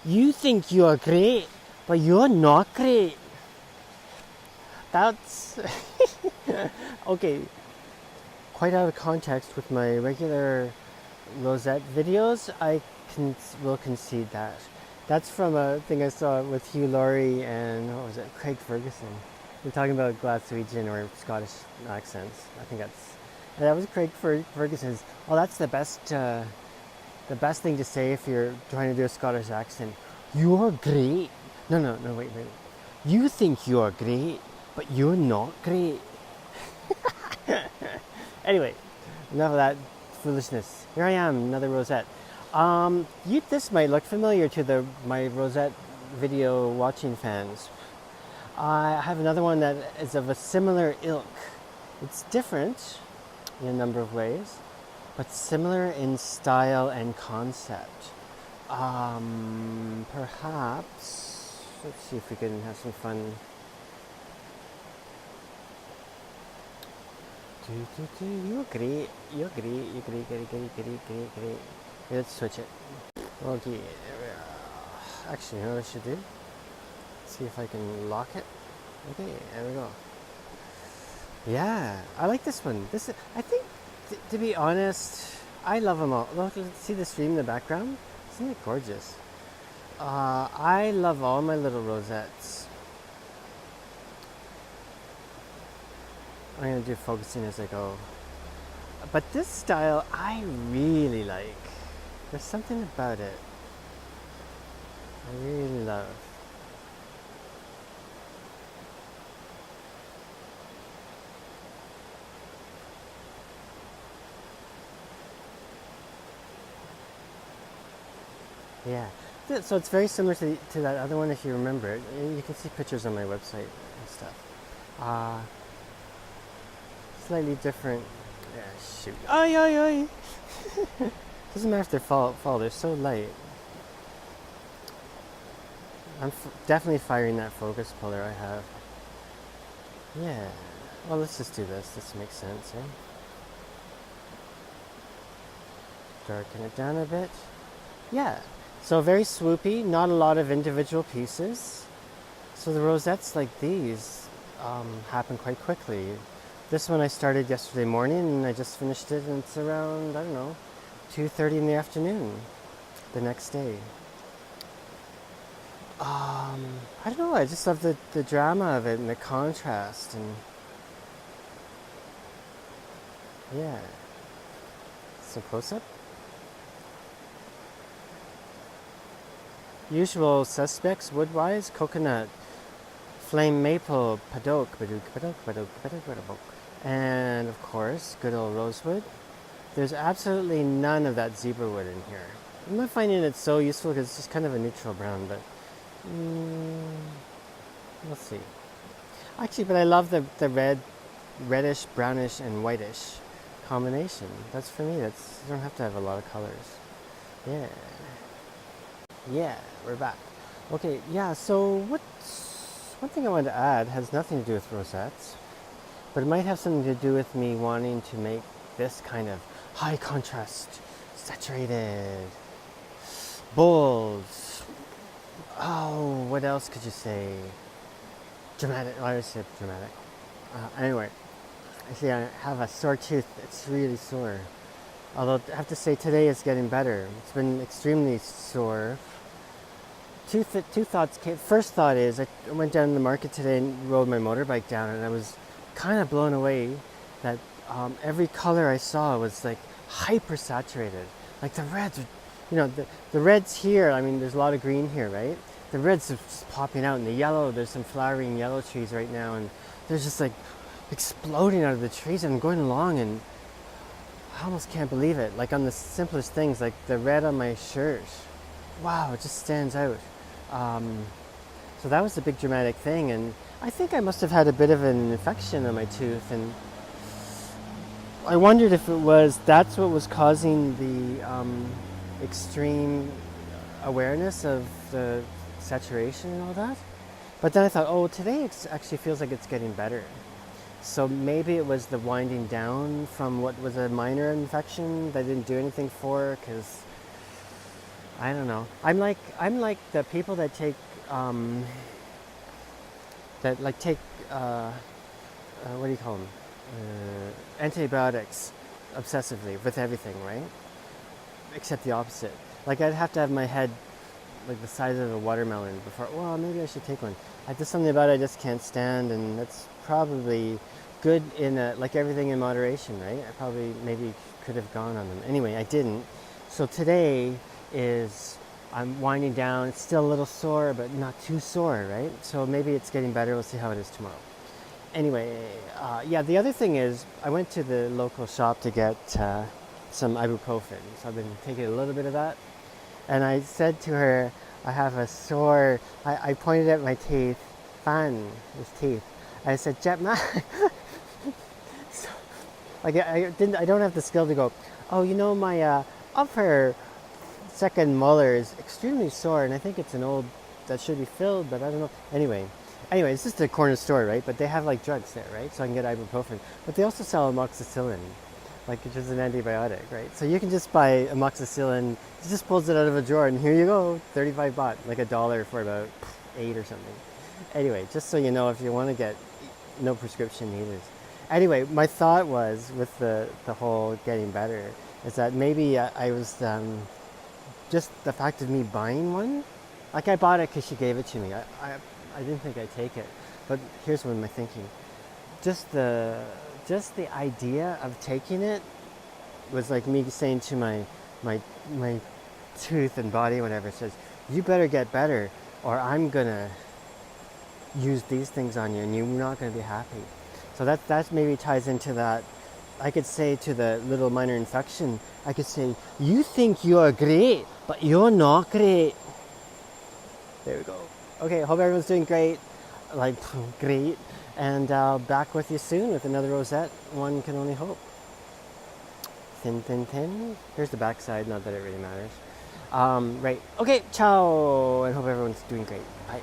You think you're great, but you're not great. That's okay. Quite out of context with my regular rosette videos, will concede that. That's from a thing I saw with Hugh Laurie and what was it, Craig Ferguson. We're talking about Glaswegian or Scottish accents. I think that was Craig Ferguson's. Oh, that's the best thing to say if you're trying to do a Scottish accent. You're great. No, wait. You think you're great, but you're not great. Anyway, enough of that foolishness. Here I am, another rosette. This might look familiar to my rosette video watching fans. I have another one that is of a similar ilk. It's different in a number of ways, but similar in style and concept. Perhaps, let's see if we can have some fun. You're great. Let's switch it. Okay. Actually, you know what I should do? See if I can lock it. Okay, there we go. Yeah, I like this one. I think, to be honest, I love them all. Look, see the stream in the background? Isn't it gorgeous? I love all my little rosettes. I'm going to do focusing as I go. But this style I really like. There's something about it I really love. Yeah. So it's very similar to that other one if you remember it. You can see pictures on my website and stuff. Slightly different. Yeah, shoot. Ay. Doesn't matter if they fall. They're so light. I'm definitely firing that focus puller I have. Yeah. Well, let's just do this. This makes sense, eh? Darken it down a bit. Yeah. So very swoopy. Not a lot of individual pieces. So the rosettes like these happen quite quickly. This one I started yesterday morning and I just finished it and it's around, I don't know, 2:30 in the afternoon the next day. I don't know, I just love the drama of it and the contrast and yeah. So close up. Usual suspects wood-wise, coconut, flame maple, padok, and of course, good old rosewood. There's absolutely none of that zebra wood in here. I'm not finding it so useful because it's just kind of a neutral brown, but we'll see. Actually, but I love the reddish, brownish, and whitish combination. That's for me. You don't have to have a lot of colors. Yeah, we're back. Okay, yeah, so one thing I wanted to add has nothing to do with rosettes, but it might have something to do with me wanting to make this kind of high contrast, saturated, bold. Oh, what else could you say? Dramatic. I always said dramatic. Anyway, actually, I have a sore tooth. It's really sore. Although I have to say today it's getting better. It's been extremely sore. Two thoughts came. First thought is I went down to the market today and rode my motorbike down, and I was kind of blown away that every color I saw was like hyper saturated. Like the reds, the reds here. I mean, there's a lot of green here, right? The reds are just popping out, and the yellow. There's some flowering yellow trees right now, and they're just like exploding out of the trees. And I'm going along, and I almost can't believe it. Like on the simplest things, like the red on my shirt. Wow, it just stands out. So that was the big dramatic thing, and I think I must have had a bit of an infection on my tooth, and I wondered if that's what was causing the extreme awareness of the saturation and all that. But then I thought, oh, today it actually feels like it's getting better. So maybe it was the winding down from what was a minor infection that I didn't do anything for, because I don't know. I'm like the people that take um, that like take what do you call them? Antibiotics obsessively with everything, right? Except the opposite. Like I'd have to have my head like the size of a watermelon before. Well, maybe I should take one. There's something about it I just can't stand, and that's probably good in like everything in moderation, right? I probably maybe could have gone on them. Anyway, I didn't. So today is I'm winding down. It's still a little sore, but not too sore, right? So maybe it's getting better. We'll see how it is tomorrow. Anyway, yeah. The other thing is I went to the local shop to get some ibuprofen. So I've been taking a little bit of that. And I said to her, I have a sore. I pointed at my teeth, fan, his teeth. I said, Jet Ma. So, like I didn't. I don't have the skill to go. Oh, you know my upper second molar is extremely sore, and I think it's an old that should be filled, but I don't know. Anyway, it's just a corner store, right? But they have like drugs there, right? So I can get ibuprofen. But they also sell amoxicillin, like which is an antibiotic, right? So you can just buy amoxicillin. It just pulls it out of a drawer, and here you go, 35 baht, like $1 for about 8 or something. Anyway, just so you know, if you want to get no prescription needed. Anyway, my thought was with the whole getting better is that maybe I was just the fact of me buying one. Like I bought it because she gave it to me. I didn't think I'd take it, but here's what my thinking. Just the idea of taking it was like me saying to my tooth and body, whatever, says, you better get better or I'm gonna use these things on you and you're not gonna be happy. So that maybe ties into that. I could say to the little minor infection, I could say, you think you're great, but you're not great. There we go. Okay, hope everyone's doing great. Like, great. And back with you soon with another rosette. One can only hope. Thin, thin, thin. Here's the back side, not that it really matters. Right. Okay, ciao. And hope everyone's doing great. Bye.